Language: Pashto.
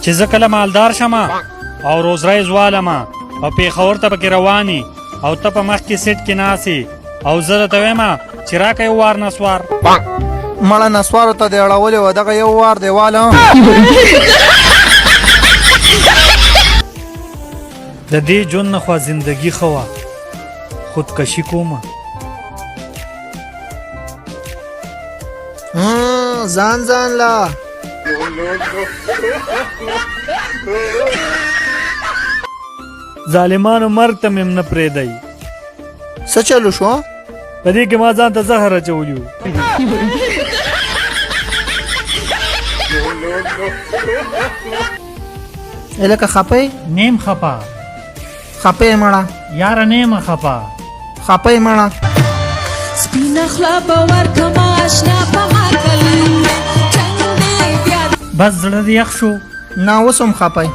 چې زه کله مالدار شمه او روزرای زوالمه او پېښور ته پکې رواني او ته په مخ کې سیټ کې ناسې او زه درته وایم چې راکه یو وار نسوار مړه نسوارو ته دې اړولې وه دغه یو وار دې واله د دې ژوند نه خوا زندګي ښه وه خودکشي کومه ځان لا ظالمانو مرګ ته مې نه پرېږدئ څه چلو شو په دې کې ما ځان ته زهر اچولي وو لکه خپې نیم خپه خپې مړه یاره نیمه خپه خپې مړه سپینه خوله به ورکړمه اشنا په ما کلی جنګ دی بیا بس زړه دې یخ شو نه اوس هم خپې